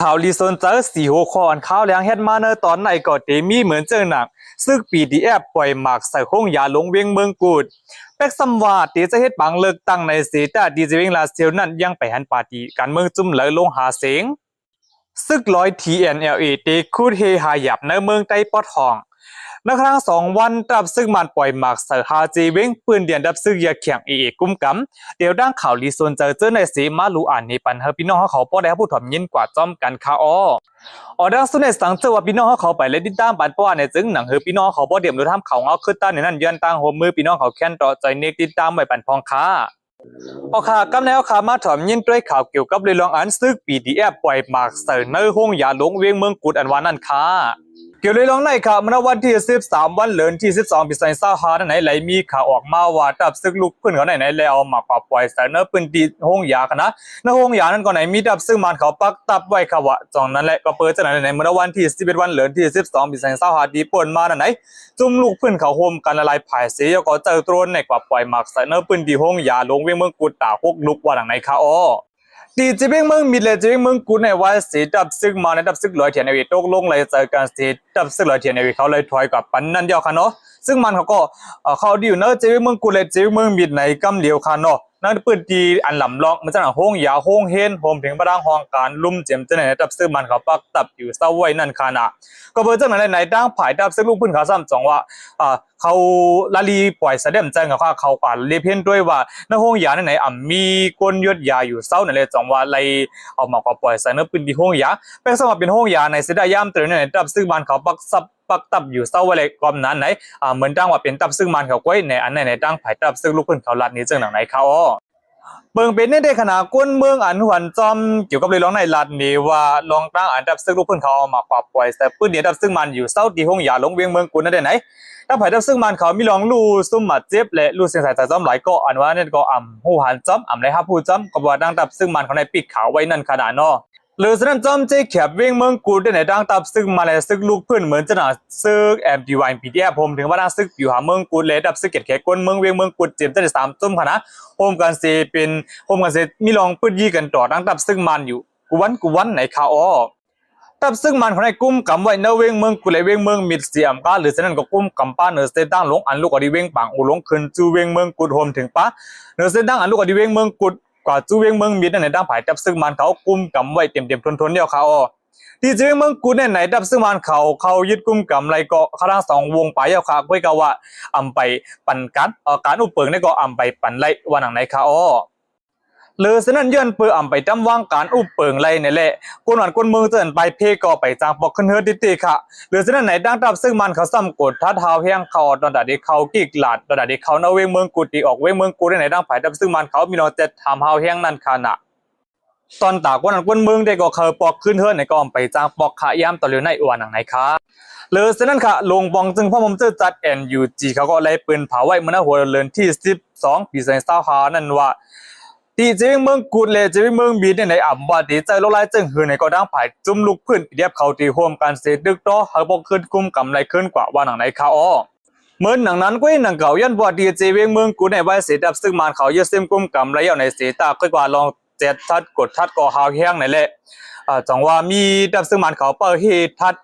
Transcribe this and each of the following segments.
ข่าวรีซนเจอสี่หัวข้ออันข่าวแรงเฮ็ดมาเนอตอนไหนก็เตมีเหมือนเจอหนักซึ่ง PDF ปล่อยหมากใส่ห้องยาลงเวียงเมืองกูดเป็กซัมว่าตีจะเฮ็ดบังเลิกตั้งในเสตาดีเจเวงลาเซียวนั้นยังไปหันปาร์ตี้การเมืองจุ่มไหลลงหาเสียงซึกร้อย TNLA เตคูดเฮหาหยับในเมืองไต้ปอทองในครั้ง2 วันดับซึ่งมันปล่อยหมากใส่ฮาจีเวงปืนเดียนดับซึ่งยาเขียงกุ้มกำเดี๋ยวด้านข่าวรีซนเจอในสีมาลูอ่านในปันเฮพี่น้องเขาป้อได้ผู้ถ่อมยินกว่าจอมกันค่ะดังสุดในสังเจอว่าพี่น้องเขาไปเล่นติดตามปันป้อในจึงหนังเฮพี่น้องเขาป้อเดี่ยมดูทำเขาเงาขึ้นต้านในนั้นยันตั้งหัวมือพี่น้องเขาแค้นต่อใจเนกติดตามไว้ปันพองค่ะกำแนวขามาถ่อมยินด้วยข่าวเกี่ยวกับเรื่องอันซึก PDF ปล่อยหมากใส่ในห้องยาหลงเวียงเมืองกุดอันวานั่นค่ะเกี่ยวกับในข่าวเมื่อวันที่13วันเดือนที่12ปี25นั่นไหนไหลมีข่าวออกมาว่าดับซึกลุกขึ้นเขาไหนแล้วเอามาปล่อยใส่ในพื้นที่ห้องยากันนะในห้องยานั้นก็ไหนมีดับซึกมันเขาปักตับไว้ค่ะว่าจองนั้นแหละก็เปิดจากไหนเมื่อวันที่11วันเดือนที่12ปี25ดีป่นมานั่นไหนจุ่มลูกพื้นเขาโฮมกันละลายผายเสียก็เจอตรนในกว่าปล่อยหมากใส่ในพื้นที่ห้องยาลงเวียงเมืองกุดตาพวกลุกว่าหลังไหนค่ะดีจีเบงเมืองมิดเลยจีเบงเมืองกูในว่าสีดับซึกมาในดับซึกลอยเทียนในวิตกลงเลยเจอการสีดับซึกลอยเทียนในวิเขาเลยถอยกับปันนั่นเดียวกันเนาะซึ่งมันเขาก็เขาดีอยู่เนาะจีเบงเมืองกูเลยจีเบงเมืองมิดในกำเดียวกันเนาะนั่นปืนดีอันหล่ำลองมันจะหนังห้องยาห้องเฮนโฮมถึงประดังห้องการลุ่มเจียมจะไหนดับซึกมันเขาปักตับอยู่เศร้าไว้นั่นค่ะนะก็เปิดจากไหนดังผายดับซึกลูกพื้นเขาซ้ำจองว่าเขาลาลีปล่อยเสด็จแจ้งกับว่าเขากว่าเลียเพี้ยนด้วยว่าในห้องยาไหนมีก้นยศยาอยู่เศร้านั่นเลยจองว่าอะไรเอามาปล่อยใส่ในปืนที่ห้องยาเป็นสมัครเป็นห้องยาในเสด็จย่ำเตือนในดับซึกมันเขาปักตับอยู่เศร้าอะไรกอมนั้นไหนเหมือนดังว่าเป็นตับซึ่งมันเขาก้อยในอันไหนดังผายตับซึ่งลูกพื้นเขาลัดนี้จังหนังไหนเขาเบิ่งเป็นในขณะก้นเมืองอันหวนจอมเกี่ยวกับเรื่องในลัดนี้ว่าลองตั้งอันดับซึ่งลูกพื้นเขาเอามาปล่อยแต่ปืนเดียดับซึ่งมันอยู่เศร้าที่ห้องยาลงเวียงเมืองกุนนั่นได้ไหนถ้าผายดับซึ่งมันเขามีลองลู่ซุ่มหมัดเจ็บและลู่เสียงสายจอมหลายก็อันว่าเนี่ยก็หูหันจอมเลยครับผู้จอมก็ว่าดังดับซึ่งมันเขาในปีกขาวไว้นั่นขนาดนอหรือฉะนั้นจอมเจ๊แขบเวียงเมืองกูได้ในดังตับซึกมาเลยซึกลูกเพื่อนเหมือนจะหนาซึกMDY PDF ผมถึงว่าดังซึกอยู่หาเมืองกูเลยดับซึกเกตแขกก้นเมืองเวียงเมืองกูเจ็บจะได้3 จุ่มค่ะนะโฮมกันเซเป็นโฮมกันเซมีลองปื้ดยี่กันต่อดังตับซึกมันอยู่กูวันไหนข่าวตับซึ่งมันของในกุ้มกำไว้เนเวงเมืองกุเลยเวงเมืองมิดเสียมก้าหรือฉะนั้นก็กุ้มกำป้าเนื้อเส้นตั้งลงอันลูกอดีเวงปังอุลงขึ้นจูเวงเมืองกุดโฮมถึงป้าเนื้อเส้นตั้งอันลูกอดีเวงเมืองกุดกว่าจูเวงเมืองมิดในด้านผายตับซึ่งมันเขากุ้มกำไว้เต็มทนเดียวเขาที่จูเวงเมืองกุดในไหนตับซึ่งมันเขายึดกุ้มกำไรก็ข้าง2 วงไปเอาค่ะไว้ก็ว่าไปปั่นการอุปเปิงนี่ก็ไปปั่นไรวันหนังไหนเขาหรือฉะนั้นย้อนเปื่อไปจำว่างการอุปเปิงไรนี่แหละคนหวานคนเมืองเตือนไปเพก็ไปจางปอกขึ้นเฮือติค่ะหรือฉะนั้นไหนดังดับซึ่งมันเขาซ้ำกดท้าเท้าเพียงเขาตอนดัดเด็กเขากิกหลาดตอนดัดเด็กเขาเนเวงเมืองกุฏิออกเวงเมืองกุฏิไหนดังผายดับซึ่งมันเขามีนอเจ็ดทำเฮาเฮียงนั่นขนาดตอนตากคนหวานคนเมืองได้ก็เคยปอกขึ้นเฮือในก็ไปจางปอกขายามต่อเรือในอวนหนังไหนคะหรือฉะนั้นค่ะลงบองจึงพ่อผมจะจัด NUG เขาก็เลยปืนเผาไว้เมื่อหัวเรือนที่12ปี25นั่นว่าที่จีเมืองกูดเลยจีเมืองบีในว่าดีใจโลกไร้จึงหือในก็ดังผายจุ่มลูกพื้นเดียบเขาตีห่วมการเสดึกต่อหากบอกขึ้นกุ้มกำไรขึ้นกว่าว่าหนังไหนเขาเหมือนหนังนั้นก็หนังเก่ายันว่าดีจีเมืองกูดในว่าเสียดับซึ่งมันเขาเยอะเส้นกุ้มกำไรเอาในเสียตาก็กว่าลองเจ็ดทัดกดทัดก่อหาวแห้งไหนแหละจังว่ามีดับซึ่งมันเขาเปิดฮีทัด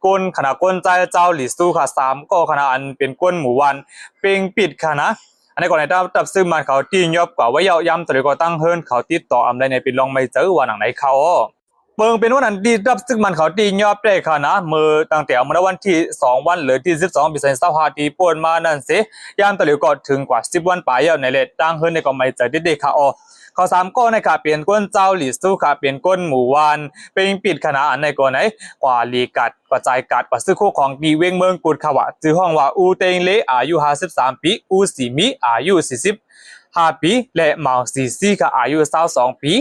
ก้นขนาดก้นใจเจ้าหลีสู้ค่ะ3ก็ขนาดอันเป็นก้นหมู่วันเป่งปิดค่ะนะอันนี้ก่อนในดับซึ่งมันเขาตีนยอบกว่าไว้ยาวยำแต่ก็ตั้งเฮิร์นเขาติดต่ออะไรในเป็นลองไม่เจอว่าหนังไหนเขาเบิ่งเป็นวันนั้นดีดับซึ่งมันเขาตีนยอบได้ค่ะนะมือตั้งแต่เมื่อวันที่2 วันหรือที่12ปี25ตีป่วนมานั่นสิยามแต่ก็ถึงกว่า10 วันไปแล้วในเลทตั้งเฮิร์นในก็ไม่เจอได้ค่ะเขา3ก็ในค่ะเปลี่ยนก้นเจ้าหลีสู้ค่ะเปลี่ยนก้นหมู่วานเป็นปิดขนาดอันในก่อนไหนกว่าลีกัดกว่าใจกัดกว่าซื้อคู่ของดีเวงเมืองกุดขวะจื้อห้องว่าอูเตงเลอายุ53 ปีอูสีมีอายุ45 ปีและเหมาซีค่ะอายุ22 ปี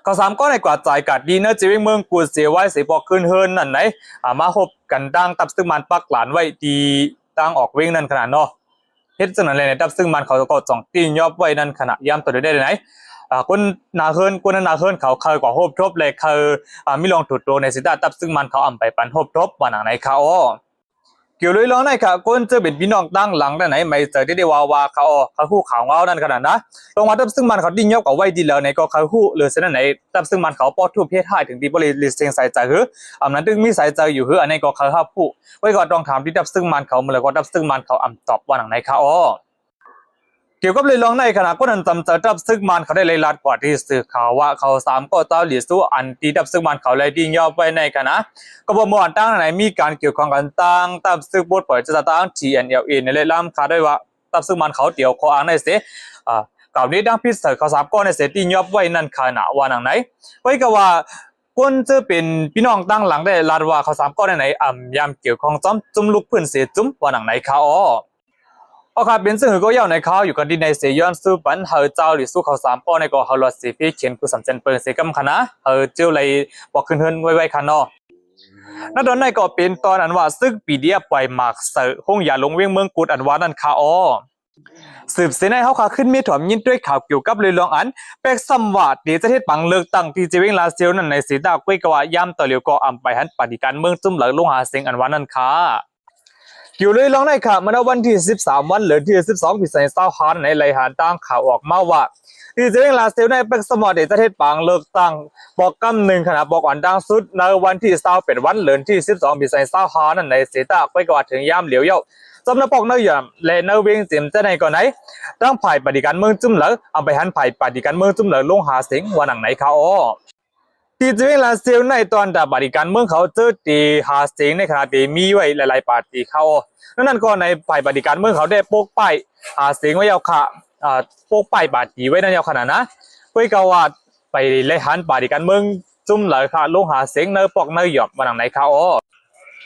เขา3ก็ในกว่าใจกัดดีเนอร์จีเวงเมืองกุดเสียไว้เสียบอกขึ้นเฮินนั่นไหนมาหบกันดังตับซึ่งมันปักหลานไว้ดีตั้งออกเวงนั่นขนาดเนาะเฮ็ดจังนั้นเลยในตับซึ่งมันเขาก็จ่องตีนยอบไว้นั่นขนาดย่ำตัวได้ไหนคนนาเฮิร์นคนนั้นนาเฮิร์นเขาเคยกว่าโฮบทบเลยเคยมิลองถูดโตในสิดาตับซึ่งมันเขาไปปันโฮบทบวันหนังไหนเขา เกี่ยวเลยร้องในค่ะก้นจะเป็นพี่น้องตั้งหลังแต่ไหนไม่เจอที่ได้ว่าเขาคู่ข่าวเงานั่นขนาดนะลงมาตับซึ่งมันเขาดิ้นยกเอาไว้ดีแล้วในก็เขาคู่หรือเส้นไหนตับซึ่งมันเขาปอดทุบเพศให้ถึงที่บริลิเซงใส่ใจหือนั้นตึงมีใส่ใจอยู่หืออันนี้ก็เขาห้าผู้ไว้ก็ต้องถามที่ตับซึ่งมันเขาเมื่อไรก็ตับซึ่งมันเขาตอบว่าหนังไหนค่ะเกี่ยวกับเลยลองในขณะก็นั้นจำเจอดับซึ่งมันเขาได้เลยลัดกว่าที่สื่อข่าวว่าเขาสามก็เจ้าหลีสู้อันที่ดับซึ่งมันเขาเลยดิ้นย่อไปในขณะก็บอกว่าตั้งไหนมีการเกี่ยวข้องกันตั้งดับซึ่งบทเปิดจะตั้ง TNLA ในเลยล้ำขาด้วยว่าดับซึ่งมันเขาเดี่ยวข้ออ้างในเสียก่าวนี้ดังพิษเสอเขาสามก็ในเสียดิ้นย่อไว้นั่นขณะว่าหนังไหนไว้ก็ว่าคนจะเป็นพี่น้องตั้งหลังได้ลัดว่าเขาสามก็ในไหนยามเกี่ยวข้องจุ่มลุกพื้นเสียจุ่มว่าหนังไหนเขาค่ะเป็นซึ่งก็ยาวในเขาอยู่กันดีในเสียย้อนสู้ปันเฮาเจ้าหรือสู้เขาสามป้อในก็เฮาลอดสีพี่เขียนกูสำเจนเปิดเสียกำคณะเฮาเจ้าเลยบอกขึ้นเฮิรนไว้คันนอนั่นตอนในก็เป็นตอนอันว่าซึกปีเดียปล่อยหมากเสือห้องอย่าลงเวียงเมืองกุดอันว่านั่นคาสืบเสนเขาขาขึ้นมีถ่อมยินด้วยข่าวเกี่ยวกับเลยลองอันเป็กสัมวาดเดี๋ยวจะเทศปังเลือกตั้งที่จะเวงลาเซียวนั่นในสีดาวกุ้ยกว่าย่ำต่อเหลียวก็อำไปหันปฏิการเมืองจุ่มเหลือลงหาเสียงอันว่านั่นค่ะอยู่เลยลองได้ค่ะเมื่อวันที่13วันหรือที่12พิเศษ25ในรายงานตั้งข่าวออกมาว่าที่จะเร่งลาเซลในเป็นสมอดเดชเทศปางเลิกตั้งบอกกำหนึ่งขณะบอกอ่อนดังสุดในวันที่20เป็นวันเหลือนที่12พิเศษ25นั่นในเสตาไปกว่าถึงย่ำเหลียวเย้าจำนวนปอกเนื้อย่างและเนื้อเวียงเสียมจะในก่อนไหนตั้งฝ่ายปฏิการเมืองจุ่มเหลือเอาไปหันฝ่ายปฏิการเมืองจุ่มเหลือลงหาเสียงวันหนังไหนค่ะที่จะเวลาเซลในตอนดับบริการเมืองเขาเจอตีหาเสียงในขณะที่มีไว้หลายๆปาร์ตี้เขานั่นก็ในฝ่ายบริการเมืองเขาได้โปกป้ายหาเสียงไว้ยาวค่ะโปกป้ายปาร์ตี้ไว้นั่นยาวขนาดนะเพื่อกว่าไปเลยหันบริการเมืองจุ่มเลยค่ะลงหาเสียงเนื้อปอกเนื้อหยอบมาหนังไหนเขา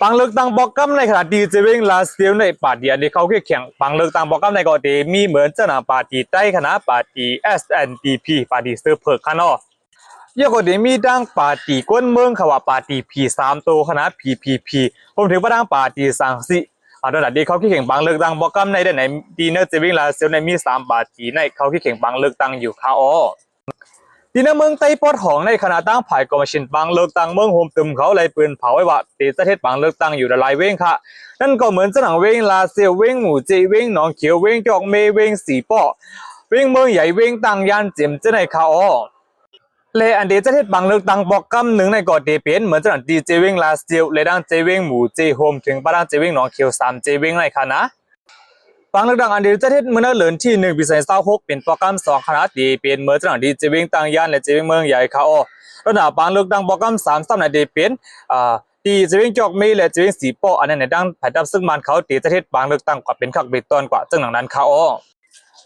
ปังเลือกตั้งบอกกำในขณะที่จะเวลาเซลในปาร์ตี้ที่เขาแข่งปังเลือกตั้งบอกกำในก็ตีมีเหมือนเจ้าหน้าปาร์ตี้ใต้คณะปาร์ตี้ SNDP ปาร์ตี้เซอร์เพิร์คานอยากก็ได้มีดังปาร์ตี้ก้นเมืองเขาว่าปาร์ตี้P3ตัวคณะ PPP ผมถือว่าดังปาร์ตี้สังสิตอนนี้เขาขี้เข่งบังเลือกตั้งบอกกำในได้ไหนดีเนอร์เจวิงลาเซลในมี3ปาร์ตี้ในเขาขี้เข่งบังเลือกตั้งอยู่ค่ะดีเนอร์เมืองไต้ปอดของในคณะตั้งฝ่ายกรมชินบังเลือกตั้งเมืองโฮมตึมเขาเลยปืนเผาไว้ว่าตีประเทศบังเลือกตั้งอยู่หลายเว้งค่ะนั่นก็เหมือนเจ้าหนังเว้งลาเซลเว้งหมู่เจเว้งหนองเขียวเว้งจอกเมเว้งสีป้อเว้งเมืองใหญ่เว้งตั้งยานเจียมเจ้าในค่ะเลยอันเดียจะเทศบางเลือกตั้งบอกกำหนึ่งในก่อเดเปียนเหมือนจะหนังดีเจวิงลาสเตียวเลยดังเจวิงหมู่เจโฮมถึงปะดังเจวิงหนองเขียว3เจวิงในคณะบางเลือกตั้งอันเดียจะเทศเมื่อเหลือนที่1พิเศษ26เป็นโปรแกรม2คณะดีเปียนเหมือนจะหนังดีเจวิงตั้งย่านและเจวิงเมืองใหญ่ค่ะระดับบางเลือกตั้งโปรแกรม3ในเดเปียนดีเจวิงจอกมีและเจวิงสีป้ออันนั้นในดังผ่านดับซึ่งมันเขาตีจะเทศบางเลือกตั้งกว่าเป็นขักเบตอนกว่าซึ่งหนังนั้นค่ะ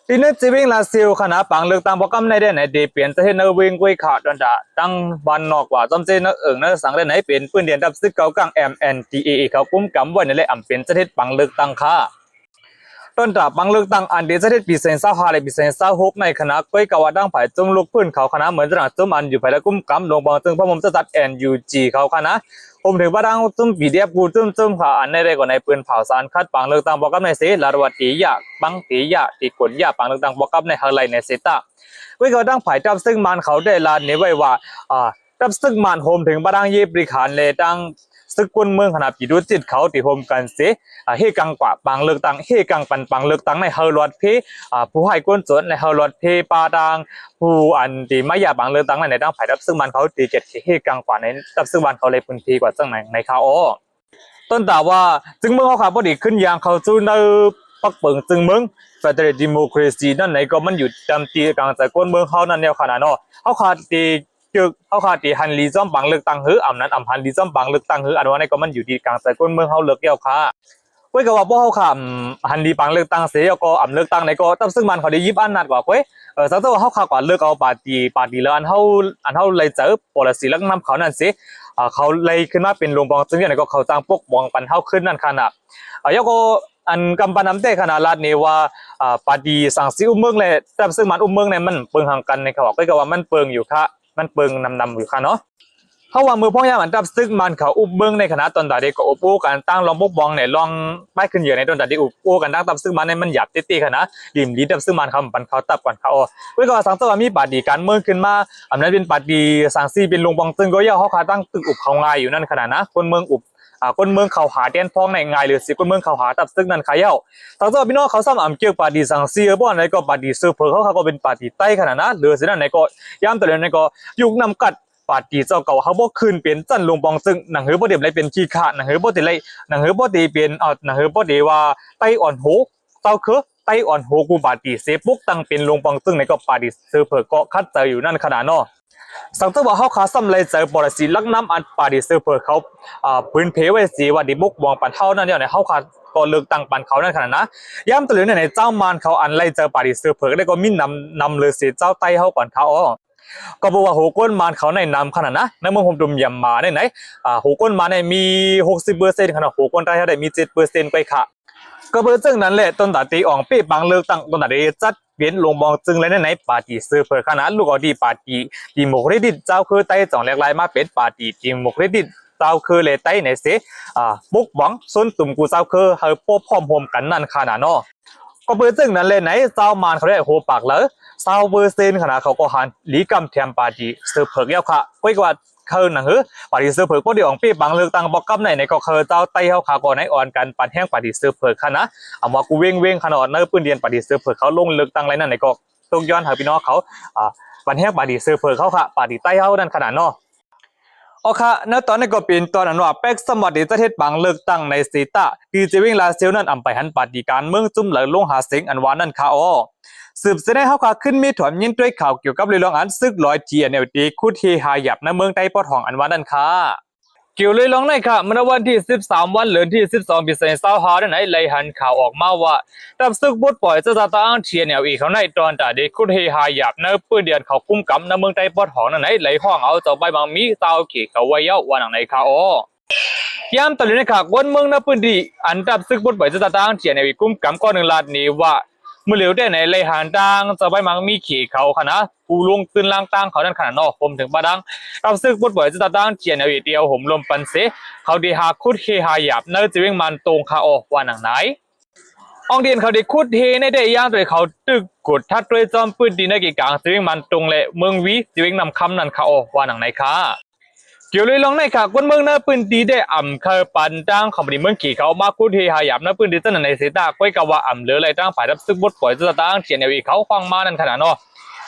ทีนี้จีวิงลาซิลคณะปังเลือกตั้งบอกกำในได้ไหนเดเปลี่ยนจะเห็นเนื้อวิ่งกุ้ยขาดดันดาตั้งวันนอกว่าจำเจนเอิงเนื้อสังได้ไหนเป็นปืนเดียนดับซึกเก่ากลาง MNDAA เขากุ้มกำไว้ในเลยอ่ำเป็นจะเห็นปังเลือกตั้งค่ะต้นตราปังเลือกตั้งอันเดียจะเห็นปีเซนซ่าฮาเลยปีเซนซ่าฮกในคณะกุ้ยกว่าดังผ่ายจุ่มลูกพื้นเขาคณะเหมือนจะหนักจุ่มอันอยู่ภายในกุ้มกำลงบางจึงพระมุมจะจัด NUG เขาคณะผมถึงว่าดังจุ่มปีเดียบกูจุ่มค่ะอันในได้กว่าในปืนเผาสารคัดปังเลือกตั้งบอกกำในเสลารวัตียาปังตียาตีกลยาปังเลือกตั้งบอกกำในเฮลัยในเซตาวิเขาดังผ่ายจับซึ่งมันเขาได้ลานนี้ไว้ว่าจับซึ่งมันโฮมถึงว่าดังเย็บริขารเลยดังซึกคนเมืองขนาดปีดูจิตเขาตีโฮมกันเสเฮกังกว่าปังเลือกตั้งเฮกังปังเลือกตั้งในเฮลอดเพผู้ให้ก้นสนในเฮลอดเพปาดังผู้อันตีไม่อยากปังเลือกตั้งในดังผ่ายจับซึ่งมันเขาตีเจ็ดเฮกังกว่าในจับซึ่งมันเขาเลยพื้นที่กว่าจังไหนในเขาต้นตาว่าจึงเมืองเขาขาพอดีขึ้นยางเขาสู้ในปักเปิงจึงเมืองเฟเดรดิโมคราซีนั่นไหนก็มันอยู่จำตีกลางใจก้นเมืองเขานั่นแนวขนาดนั้นเขาขาดตีเขาขาดตีฮันลีซ่อมบังเลือกตั้งหื้ออ่ำนั้นอ่ำฮันลีซ่อมบังเลือกตั้งหื้ออันว่าในก็มันอยู่ดีกลางใจก้นเมืองเขาเลือกเกี่ยวค่ะเว้ยก็ว่าพวกเขาขำฮันลีบังเลือกตั้งเสียก็อ่ำเลือกตั้งในก็ตั้งซึ่งมันเขาได้ยิบอันนัดกว่าเว้ยสักตัวเขาขากว่าเลือกเอาปาร์ตี้แล้วอันเขาเลยเจอปลสีลักน้ำเขานั่นสิเขาเลยขึ้นมาเป็นโรงบอลซึ่งอย่างไรก็เขาจ้างพวกบองปันเท่าขึ้นนั่นขนาดยก็อันกำปั้นน้ำเตะขนาดลาดนี้ว่าปาร์ตี้สั่งซิอุ้มเมืองเลยแต่ซึ่งมันอุ้มเมืองเนี่ยมันเปิงห่างกันในเขาบอกก็ว่ามันเปิงอยู่ค่ะมันเปิงนำอยู่ค่ะเนาะ เขาว่ามือพ่อยามอันดับซึกมันเขาอุบเบิ้งในคณะตอนตาเด็กก็อุบโอ้กันตั้งลองปกบองเนี่ยลองไปขึ้นเยอะในตอนตาเด็กอุบโอ้กันตั้งตับซึกมันในมันหยาบตี้ๆคณะริมลีดับซึกมันเขาปันเขาตับก่อนเขาเว้ยก็สังตัวมีปาดีการเมืองขึ้นมาอำนั้นเป็นปาดีสังซีเป็นลงบองตึงก็ย่อเขาขาตั้งตึกอุบเขาง่ายอยู่นั่นขนาดนะคนเมืองอุบคนเมืองเขาหาแดนพ้องในง่ายหรือสิคนเมืองเขาหาตับซึกนั่นขายเย้าสังตัวพี่น้องเขาซ้ำอ่ำเกี่ยวปาดีสังซีบ่อนในก็ปาดีเซอร์เพอเขาก็เป็นปาดีใต้ขนาดนะหรือสินั่นในก็ย่ำตัวเดียวในก็ยุคนำกัดปาดีเจ้าเก่าเขาบ่คืนเป็นจันลงปองซึ่งหนังเฮือบ่เดียบไรเป็นขี้ขาหนังเฮือบ่เดียไรหนังเฮือบ่เดียเป็นหนังเฮือบ่เดียว่าไต้อ่อนโหเจ้าคือไต้อ่อนโหกูปาดีเสปุกตั้งเป็นลงปองซึ่งในก็ปาดีเซอร์เพอก็คัดเจออยู่นั่นขนาดเนาะสังเกตว่าเขาขาซ้ำเลยเจอปรสิตลักน้ำอันปาดีเซอร์เพอเขาพื้นเพไว้สีว่าดิบุกวางปันเท่านั่นเดียวในเขาขาก็เลือกตั้งปันเขานั่นขนาดนะย้ำตัวเหลือในเจ้ามารเขาอันไล่เจอปาดีเซอร์เพอได้ก็มีนำเลยสีเจ้าไต้เขาก่อนเขาก็บอกว่าโหก้นมารเขาในนำขนาดนะในเมืองผมดุมยำมาได้ไหนโหก้นมารในมี 60% ขนาดโหก้นไต้เขาได้มี 7% ไปค่ะก็เบอร์จึงนั้นแหละต้นตาตีอ่องเป๊ะบางเลือกตั้งต้นตาตีจัดเปลี่ยนลงบองจึงเลยในปาร์ตี้ซื้อเพื่อขนาดลูกอดีปาร์ตี้ดิโมแครติกเจ้าคือไต้จ่องแหลกลายมาเป็นปาร์ตี้ดิโมแครติกเจ้าคือเลยไต้ในเสบุกหวังส้นตุ่มกูเจ้าคือเฮาโป๊พร้อมโฮมกันนั่นขนาดเนาะก็เบอร์จึงนั้นเลยไหนเจ้ามารเขาได้โหปากเลย20%ขนาดเขาก็หันลีกำแถมปาร์ตี้ซื้อเพื่อเย้าค่ะก้อยกว่าเขาหนังปาร์ตี้ซื้อเพื่อก็เดี๋ยวองปีบางเลือกตั้งบอกกำในก็คือเจ้าไต้เขาขาก่อนในอ่อนกันปันแห้งปาร์ตี้ซื้อเพื่อขนาดเอามากูเว้งขนาดเนื้อปืนเดียนปาร์ตี้ซื้อเพื่อเขาลงเลือกตั้งไรนั่นในก็ต้องย้อนหาพี่น้องเขาปันแห้งปาร์ตี้ซื้อเพื่อเขาค่ะปาร์ตี้ใต้เขานั่นขนาดเนาะโอเคเนื้อตอนนี้ก็เป็นตอนนั้นว่าเป็กสมบัติจะเทศบางเลือกตั้งในสีตาดีเจวิงลาเซลนั่นอำไปหันปฏิการเมืองจุ่มเหลือลงหาเสียงอันวานั่นค่ะสืบเสนอเขาขาขึ้นมีถอนยินด้วยข่าวเกี่ยวกับเรื่องอันซึกลอยจีเนลตีคุดเฮหาหยับในเมืองใต้ปอดของอันวานั่นค่ะเกี่ยวเลยลองในค่ะเมื่อวันที่13วันเหลือที่12ปีเซนเศร้าหาได้ไหนเลยหันข่าวออกมาว่าดับซึกบุดปล่อยจะตั้งเชียร์แนวอีเขาในตอนแต่เด็กคุดเฮหาหยับในปืนเดียนเขาคุ้มกำในเมืองใต้ปอดของนั่นไหนเลยห้องเอาเจ้าใบบางมีเต้าขี่เขาไว้เย้าวันหนังในค่ะย้ำตอนนี้นะคะวันเมืองในพื้นที่อันดับซึกบุดปล่อยจะตั้งเชียร์แนวอีคุ้มกำก้อนหนึ่งลาดนี้ว่าเมื่อเหลียวได้ในเลยหันดังจะไปมังมีขี่เขาขนาดผู้ลงตื่นล่างตั้งเขาด้านขนาดนอกผมถึงบาดังเราซึกบุดบ่อยจะตั้งเจียนเอาเดียวผมลมปันเสเขาดีหาคุดเฮหาหยับเนื้อจะวิ่งมันตรงขาออกว่าหนังไหนองเดียนเขาได้คุดเฮในได้ย่างโดยเขาตึกกดทัดด้วยจอมปืนดีในกี่กลางจะวิ่งมันตรงและเมืองวิจะวิ่งนำคำนั่นขาออกว่าหนังไหนค่ะเกี่ยวเลยลองในค่ะคนเมืองเนื้อปืนดีได้อ่ำเคยปันจ้างเขาบริเมืองขี่เขามาคุดเฮหาหยับเนื้อปืนดีตั้งในเสตาก้อยกว่าอ่ำเหลืออะไรตั้งฝ่ายรับซึกบุดบ่อยจะตั้งเจียนเอาเขาฟังมานั่นขนาดนอ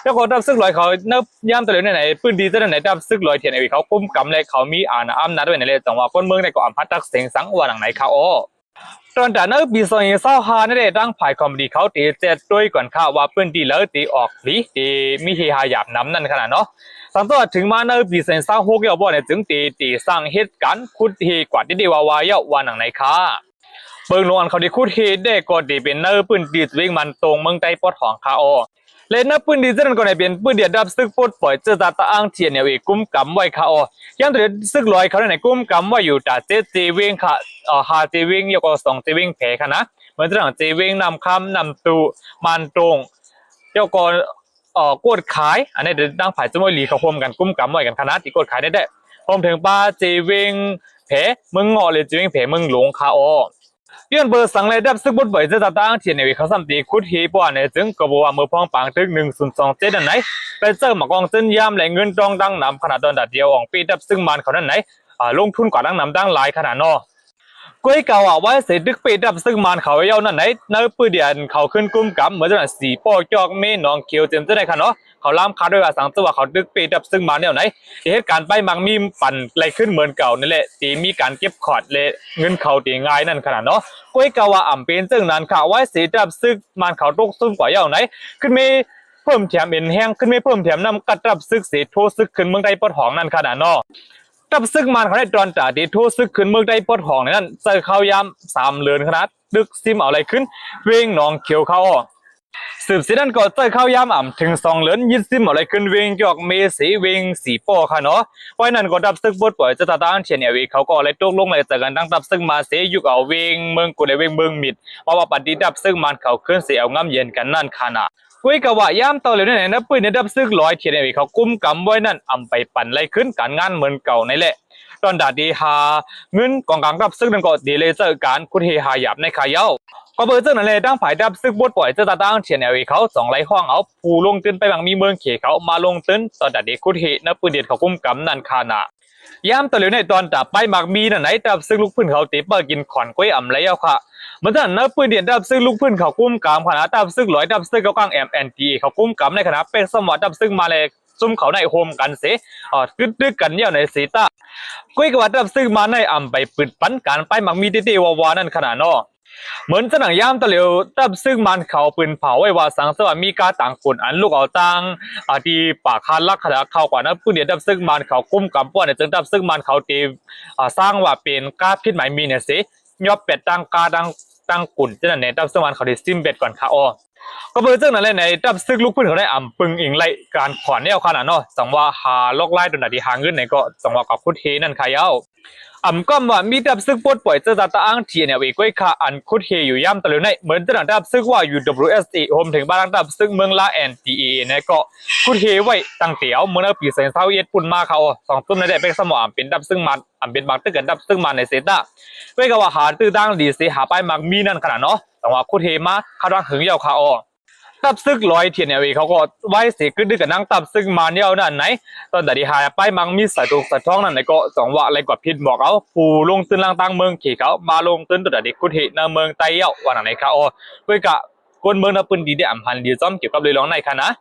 แล้วก็ดับซึกลอยเขาเนิบย่ำตัวเล็กไหนปืนดีจะไหนดับซึกลอยเทียนไอ้เขาคุ้มกำเลยเขามีอำนาจด้วยในเลยจังหวะคนเมืองในก็อำพัดตักเสียงสังว่าหลังไหนเขาตอนแต่เนิบปีซอยเศร้าฮาในได้ตั้งฝ่ายคอมดีเขาตีเจ็ดด้วยก่อนข้าว่าปืนดีแล้วตีออกหลีตีมีเฮฮาหยาบน้ำนั่นขนาดเนาะสังตัวถึงมาเนิบปีเซนเศร้าโฮกเยาบ่เนี่ยจึงตีสร้างเหตุการณ์คุดเฮกว่าที่เดียววายเยาว่าหลังไหนค่ะเบิ่งลงอันเขาได้คุดเฮได้ก็ดีเป็นเนิบปืนดีวิ่งมันตรงเมืองใต้ปอดของเขาเลนนับปืนดีเจนก็ในเป็นปืนเดียดดับซึกปดปล่อยเจอตาตาอ้างเทียนเนี่ยกุ้มกำไว้ค่ะยังตัวซึกลอยเขาในกุ้มกำไว้อยู่แต่เจเวงค่ะหาเจเวงยกสองเจเวงแผลค่ะนะเหมือนเรื่องเจเวงนำคำนำตูมันตรงยกกดขายอันนี้เดี๋ยวดังผ่ายจมวยหลีเขาพมกันกุ้มกำไว้กันคณะที่กดขายได้พร้อมถึงป้าเจเวงแผลมึงงอเลยเจเวงแผลมึงหลงค่ะย้อนเบอร์สังเลยดับซึกบุดบ่อยจะตั้งเทียนในเขาสัมตีคุดฮีป่วนเนี่ยจึงกบว่ามือพ้องปังตึก1027นั่นไหนไปเจอหมากองเส้นยามแหล่งเงินดองดังนำขนาดตอนดัดเดียวของปีดับซึ่งมันเขานั่นไหนลงทุนกว่าดังนำดังหลายขนาดนอก้อยเก่าว่าเสร็จดึกปีดับซึ่งมันเขาเย้านั่นไหนเนื้อปืนเดียนเขาขึ้นกุ้มกับเหมือนจะสีป้อจอกเมนน้องเขียวเต็มจะได้ค่ะเนาะเขาล้ำคาด้วยว่าสังตัวเขาดึกปีดับซึ่งมันเนี่ยไหนเหตุการณ์ไปมังมีปั่นไหลขึ้นเหมือนเก่านี่แหละตีมีการเก็บขอดเลยเงินเขาตีง่ายนั่นขนาดเนาะก้อยเก่าว่าอ่ำเป็นซึ่งนั้นข่าวว่าเสร็จดับซึ่งมันเขาตกซุ่มกว่าเย้าไหนขึ้นมีเพิ่มแถมเอ็นแห้งขึ้นไม่เพิ่มแถมน้ำกัดดับซึกเสียโทซึกขึ้นเมืองใดปอดหองนั่นขนาดเนาะดับซึกมันเขาได้ตอนจ่าดีโทซึกขึ้นเมืองใดปอดหองนั่นเจอข้าวยำ3 เลือนขนาดดึกซิมเอาอะไรขึ้นเวงหนองเขียวเขาสืบสิดันก็เจอข้าวยำอ่ำถึง2 เลือนยิดซิมเอาอะไรขึ้นเวงจอกเมสีเวงสีป้อค่ะเนาะเพราะนั้นก็ดับซึกบดปล่อยจะตั้งเชียนเอวีเขาก็อะไรตกลงเลยจากกันตั้งดับซึกมาเสียยุกเอาเวงเมืองกูได้เวงเมืองมิดเพราะว่าปฏิดับซึกมันเขาขึ้นเสียเอาง่ำเย็นกันนั่นขนาด กุ้ยกะว่าย่ามต่อเลยไหนนะปืนเนี่ยดับซึกลอยเทียนเอเขากุ้มกำไว้นั่นอำไปปั่นไล่ขึ้นการงานเหมือนเก่าในแหละตอนดาดีหาเงินกองกลางดับซึกนั่นก็ดีเลยเจอการคุณเฮหาหยับในขายเย้าก็เบอร์เจ้านั่นเลยตั้งฝ่ายดับซึกบดปล่อยเจ้าตาตั้งเทียนเอเขาสองไล่ห้องเอาผู้ลงตื้นไปบางมีเมืองเขเขามาลงตื้นตอนดาดีคุณเฮนะปืนเด็ดเขากุ้มกำนั่นคานาย่ามต่อเลยในตอนดับไปมักมีนั่นไหนดับซึกลูกพื้นเขาตีเปิดกินขอนกุ้ยอ่ำไรเย้าค่ะเหมือนกันนะปืนเดียนดับซึ่งลูกพื้นเขากุ้มกามขนาดดับซึ่งลอยดับซึ่งเขากลางMNTเขากุ้มกามในขณะเป็นสมวัติดับซึ่งมาเลยซุ่มเขาในโฮมกันเสียกึดดึกกันเยี่ยวในสีตากุ้ยกว่าดับซึ่งมาในอ่ำไปปืดปั้นการไปมักมีตีวานั่นขนาดนอเหมือนจะหนังย่ามตะเหลียวดับซึ่งมันเขาปืนเผาไว้ว่าสังสวรรค์มีการต่างคนอันลูกเอาตังที่ปากคานลักขนาดเข้ากว่านะปืนเดียนดับซึ่งมันเขากุ้มกามป้วนเนี่ยจึงดับซึ่งมันเขาตีสร้างว่าเป็นการพิษหมายมีเนี่ยสิยอบเป็ดตั้งกาตั้งกุ่นเจ้าหน้าที่ดับซึ่งมันเขาได้ซิมเบ็ดก่อนค่ะก็เบอร์เจ้าหน้าที่ในดับซึ่งลูกพื้นเขาได้อ่ำปึงอิงไล่การขอนเนี่ยขนาดเนาะสังว่าหาลอกไล่ตัวไหนที่หาเงินไหนก็สังว่ากับคุดเฮนั่นค่ะเย้าก็ว่ามีดับซึ่งปวดปล่อยเจ้าตาอ้างเทียเนี่ยอีกไว้ค่ะอันคุดเฮอยู่ย่ำตะลุในเหมือนเจ้าหน้าที่ดับซึ่งว่าอยู่ WSE โฮมถึงบ้านดับซึ่งเมืองละ NTA เนี่ยก็คุดเฮไว้ตั้งเตี๋ยวเมื่อปี2021ปุ่นมาเขาสองตุ้มในได้เป็นสมองเป็นดับซึ่งมันเป็นบางตึกกันดับซึ่งมันในเซต้าไว้ก็ว่าหาตื้อตั้งดีสิหาไปมักมีนั่นขนาดเนาะแต่ว่าคุดเฮมาคาดว่าถึงยาวคาตับซึกลอยเทียนเอวีเขาก็ไว้เสียขึ้นด้วยกับนั่งตับซึกมาเนี่ยนั่นไหนตอนแต่ที่หายไปมังมีสายตุกสายท้องนั่นไหนก็สองว่าอะไรกว่าพิษบอกเอาผู้ลงตื้นล่างตั้งเมืองขี่เขามาลงตื้นตัวแต่เด็กคุดเหตุในเมืองไต้เย้าวันไหนคะเพื่อกะคนเมืองนับปืนดีได้อ่ำพันดีซ้อมเกี่ยวกับเรื่องในค่ะนะ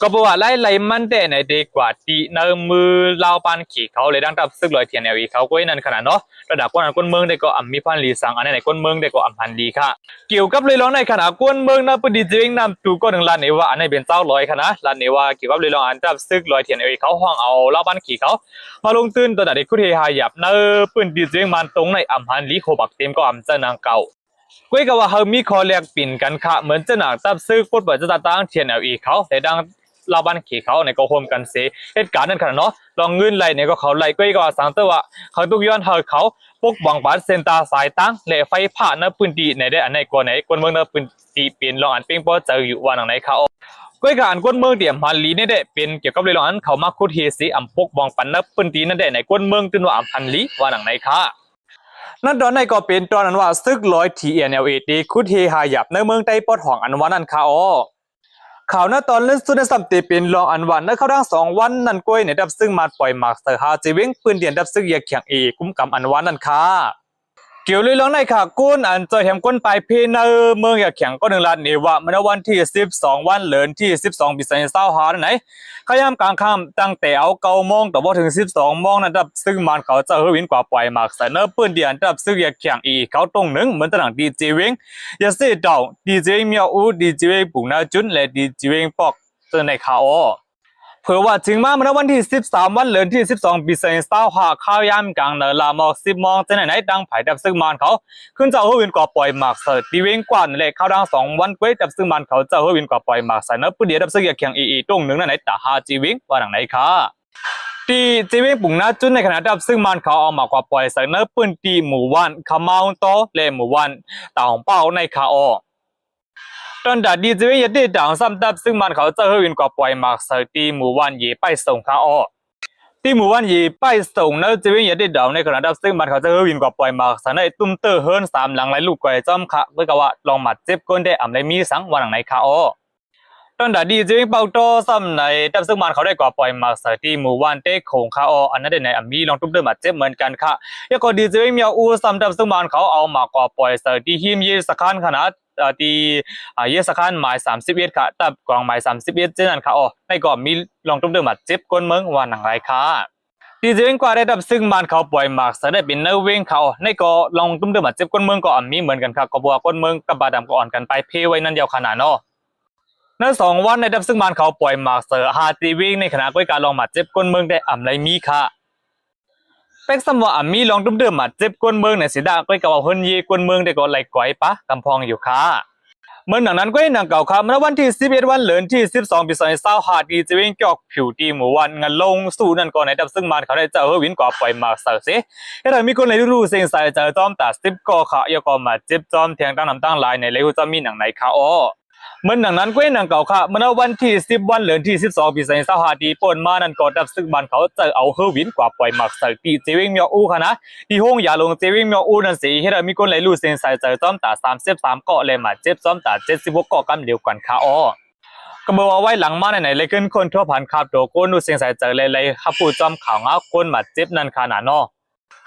ก็บอกว่าไล่มันแต่ในดีกว่าตีในมือลาวปานขี่เขาเลยดังตับซึกลอยเทียนเอวีเขาก็นั่นขนาดเนาะระดับคนเมืองได้ก็อ่ำมีพันลีสังอันไหนคนเมืองได้ก็อ่ำพันดีค่ะเกี่ยวกับเรื่องในขณะคนเมืองนับปืนดีจริงนำตูก็ถึงลานเนว่าอันไหนเป็นเจ้าลอยค่ะนะลานเนว่าเกี่ยวกับเรื่องอันตับซึกลอยเทียนเอวีเขาห้องเอาลาวปานขี่เขามาลงตื้นตัวแต่เด็กคุดเฮหาหยับในปืนดีจริงมันตรงในอ่ำพันลีโคบักเต็มก็อ่ำเจ้านางเก่ากุ้ยก็ว่าเฮามีคอเรียกปิ่นกันค่ะเหมือนจะหนักตับซึกปดเปิดจะตั้งเทียนเอวีเขาแต่ดังลาบันขี่เขาในก็โฮมกันเสียเหตุการณ์นั้นขนาดเนาะลองเงินไหลเนี่ยก็เขาไหลก็ว่าสังเตว่าเขาตุกย้อนเขาปกบังบาดเซนตาสายตั้งเหล่ไฟผ่าในพื้นที่ไหนได้อันไหนก่อนไหนคนเมืองในพื้นที่เปลี่ยนลองอันเป้งพอเจออยู่วันไหนเขาก็การคนเมืองเดี่ยมฮันลีนี่ได้เป็นเกี่ยวกับเรื่องอันเขามาคุดเฮสีอัมปกบังปันในพื้นที่นั่นได้ในคนเมืองตื่นว่าอัมพันลีวันไหนค่ะนั่นตอนไหนก็เป็นตอนนั้นว่าซึกลอยทีเอ็นเอลเอดีคุดเฮหาหยับในเมืองใต้ปอดห่องอันวันนั้นค่ะข่าวหน้าตอนเล่นสุดในสัมติเป็นรองอันวันในเข้าดัง2 วันนั่นก้อยในดับซึ่งมาปล่อยหมากเสือหาจีเว้งปืนเดียนดับซึ่งเหยียเขียงคุ้มกำอันวันนั่นค่ะเกี่ยวเลยร้องในค่ะกุ้นอันจอยแถมก้นปลายเพนเมืองเหยียเขียงก็1 ล้านเนวะเมื่อวันที่12 วันเหลือนที่12 ปี25นั่นไหนขยามกลางค่ำตั้งแต่เอา9 โมงแต่ว่าถึง12 โมงนั่นดับซึ่งมันเขาจะวินกว่าปล่อยหมากเสือปืนเดียนดับซึ่งเหยียเขียงเขาตรงหนึ่งเหมือนตลังดีเจเว้งอย่าเสียดาวดีเจเมียวดีเจเว้งปุ่งนาจุนและดีเจเว้งปอกในข่าวเผื่อว่าถึงมาเมื่อวันที่13 วันเหลือนที่12 ปี25ข้าวยามกลางเนลามอก10 โมงจะไหนดังไผ่ดับซึ่งมันเขาขึ้นจะวินกว่าปล่อยหมากเสือตีเว้งกว่าเลยเข้าดัง2 วันก้วยดับซึ่งมันเขาจะวินกว่าปล่อยหมากเสือเนื้อปืนเดียดับซึ่งเหยียเขียงตรงหนึ่งนั่นไหนแต่หาจีวิงว่าดังไหนค่ะตีจีเว้งปุ่งนาจุนในขณะดับซึ่งมันเขาเอามากว่าปล่อยเสือเนื้อปืนตีหมู่วันขมาวโตและหมู่วันต่างเป้าในข่าวตอนดัดดีเจยัดได้ด่างซ้ำดับซึ่งมันเขาจะเฮือวินกว่าปล่อยหมากเสือตีหมู่วันเย่ไปส่งข่าวตีหมู่วันเย่ไปส่งเนื้อเจวิยัดได้ด่างในขณะดับซึ่งมันเขาจะเฮือวินกว่าปล่อยหมากเสือในตุ้มเตอร์เฮิร์น3 หลังไหลลูกก่อยจอมขะเพื่อว่าลองหมัดเจ็บก้นได้อ่ำได้มีสังวันหลังไหนข่าวตอนดัดดีเจวิเป่าโตซ้ำในดับซึ่งมันเขาได้กว่าปล่อยหมากเสือตีหมู่วันเตะโขงข่าวอันนั้นได้ในอ่ำมีลองตุ้มเตอร์หมัดเจ็บเหมือนกันค่ะยังก็ดีเจวิมีอูซ้ำดับซึ่งมันเขาเอามากว่าปล่อยเสือที่หิมยีสักขันขนาดตีเยสคันหมาย31ค่ะตับกองหมาย31เช่นนั้นค่ะในก็มีลองตุ้มเดิมมาเจ็บก้นเมืองวันหนังไรค่ะดีเจงกว่าได้ดับซึ่งมันเขาปล่อยหมากเสด็จเป็นเนื้อเว้งเขาในก็ลองตุ้มเดิมมาเจ็บก้นเมืองก็มีเหมือนกันค่ะก็บอกก้นเมืองกับบาดำก็อ่อนกันไปเพไว้นั่นเดียวขนาดเนาะใน2 วันในดับซึ่งมันเขาปล่อยหมากเสือหาตีวิ่งในขณะก้อยการลองมาเจ็บก้นเมืองได้อ่ำไรมีค่ะเป็กสมว่ามีลองตุ้มเดิมมาเจ็บก้นเมืองในสีดาก้อยกับว่าเฮิรนยีก้นเมืองได้ก็ไหลก้อยปะกำพองอยู่ค่ะเมื่อหนังนั้นก็ให้หนังเก่าครับเมื่อวันที่11 วันเหลือนที่12 ปี25ดีจะวิ่งเกี่ยวผิวตีหมู่วันเงินลงสู่นั่นก่อนในดับซึ่งมันเขาได้เจอวินกว่าปล่อยมาเสือเสียให้เรามีคนในรู้เสียงใส่เจอจอมตัด10 ก็ค่ะยกมาเจ็บจอมเทียงตั้งน้ำตั้งลายในเลยจะมีหนังไหนค่ะ เหมือนหนังนั้นก็หนังเก่าค่ะเมื่อวันที่10วันเหลือนที่12ปี2025ที่ป่นมานั่นก็ดับซึกบ้านเขาเจอเอาเฮอวินกว่าปล่อยหมักใส่ตีเจวิงเมียวอูค่ะนะที่ห้องยาลงเจวิงเมียวอูนั่นสิเฮ็ดให้มีคนไหลลู่เส้นสายเจอจ้อมตา33เกาะเลยมาเจ็บจ้อมตา76เกาะกำเดียวกันค่ะอ้อก็บอกว่าไว้หลังมาไหนๆเลยขึ้นคนทั่วผ่านขับโดโกนูเสียงสายเจอเลยขับปูจอมข่าวงาคนมาเจ็บนั่นขนาดนอ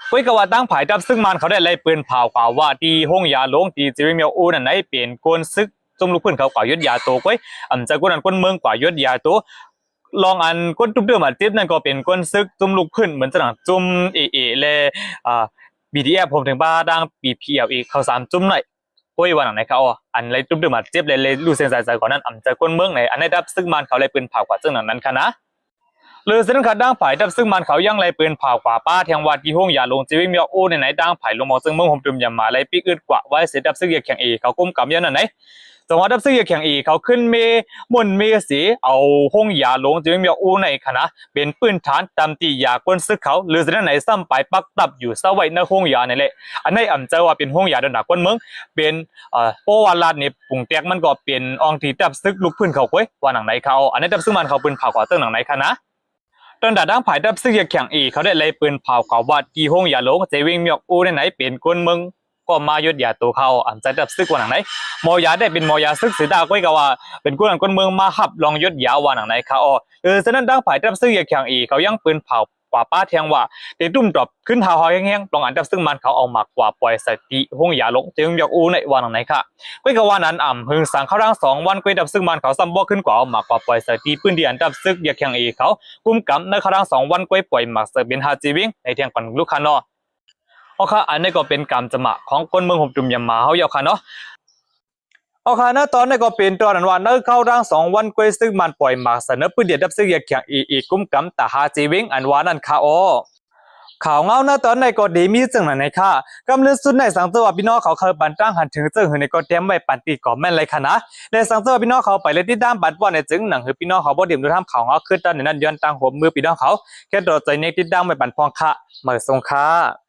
ไว้ก็ว่าตั้งผายดับซึ่งมันเขาได้เลยปืนเผาข่าวว่าที่ห้องยาลงที่เจวิงเมียวอูนั่นไหนเปลี่ยนกวนซึกจมลูกพื้นเขากว่ายุดยาโตก้อยจะกวนอันก้นเมืองกว่ายุดยาโตลองอันก้นตุ้มเดือมาเจ็บนั่นก็เป็นก้นซึกจุมลูกพื้นเหมือนจะหนังจุมเลยBDF ผมถึงบ้าดังPPLอีกเขา3จุ่มหน่อยโอ้ยวันไหนเขาอันเลยตุ้มเดือมาเจ็บเลยรู้เส้นสายก่อนนั้นจะก้นเมืองไหนอันนี้ดับซึ่งมันเขาเลยปืนเผากว่าซึ่งนั้นค่ะนะเลยเส้นขาดังผายดับซึ่งมันเขายังเลยปืนเผากว่าป้าแทงวัดที่ห้องยาลงจีวิมีโอในไหนดังผายลงมอซึ่งเมืองผมตุ่มยามาเลยปีกอึดกว่าไว้เสร็จดับซึ่งแข่งเขากุ้มกำยันไหนจังหวัดดับซึ่งแข่งเขาขึ้นเมมนเมสีเอาห้องยาลงจีวิมีโอในคณะเป็นปืนฐานตามตียาก้นซึกเขาหรือเส้นไหนซ้ำไปปักตับอยู่เสาไว้ในห้องยาในเลยอันนี้จะว่าเป็นห้องยาดันดักก้นเมืองเป็นโปวาลาดเนี่ยปุ่งแตกมันก็เป็นองที่ดับซึกลุกพื้นเขาก้อยว่าหนังไหนเขาอันนี้ดับซึ่งมันเขาปืนเผากว่าซึ่งหนังไหนคณะตอนดังผายดับซึ่งแข่งเขาได้เลยปืนเผาเขาวัดที่ห้องยาลงเจวิงมีโอในไหนเป็นก้นเมืองก็มายุดยาตัวเขาจะดับซึกว่าหนังไหนมอยาได้เป็นมอยาซึกสีดาก้อยก็ว่าเป็นก้นเมืองมาขับลองยุดยาว่าหนังไหนเขาฉะนั้นดังผายดับซึ่งแข่งเขายังปืนเผากว่าป้าแทงว่าเตตุ้มดรอปขึ้นหาหอยแห้งๆลองอันดับซึ่งมันเขาเอามากกว่าปล่อยสติห้องยาลงเจวิงมีโอในว่าหนังไหนค่ะก้อยก็ว่านั้นหึงสังเขาร่าง2วันก้อยดับซึ่งมันเขาซ้ำบ่ขึ้นกว่าเอามากกว่าปล่อยสติปืนเดียนดับซึกแข่งเขากุมกำในเขาร่าง2วันก้อยปล่อยหมักเสือเป็นฮาจีวิงในเทียงก่อนลูกค้าเนาะโอเคอันนี้ก็เป็นกรรมจมะของคนเมืองผมจุ่มยามาเขาเยาค่ะเนาะโอเคนะตอนนี้ก็เป็นตอนนั้นว่าเนื้อเข้าร่าง2วันก้อยซึ่งมันปล่อยหมักเสนอปืนเดียนดับซึกแข่งอีกกุมกำแต่ฮาจีวิงอันว่านั่นค่ะข่าวเงาหน้าตอนในก็ดีมีจึงไหนค่ะกำลังสุดในสังเกตว่าพี่น้องเขาเคยบันตั้งหันถึงจึงในก็เตรียมไว้ปันตีก่อแม่นเลยค่ะนะในสังเกตว่าพี่น้องเขาไปเลยที่ด้านบัดว่าในจึงหนังคือพี่น้องเขาบ่เดี่ยมดูทำข่าวเงาขึ้นตอนนั้นย้อนตั้งหัวมือพี่น้องเขาแค่โดดใจเน็กที่ด้านไว้บันพองค่ะเมื่อทรงค่ะ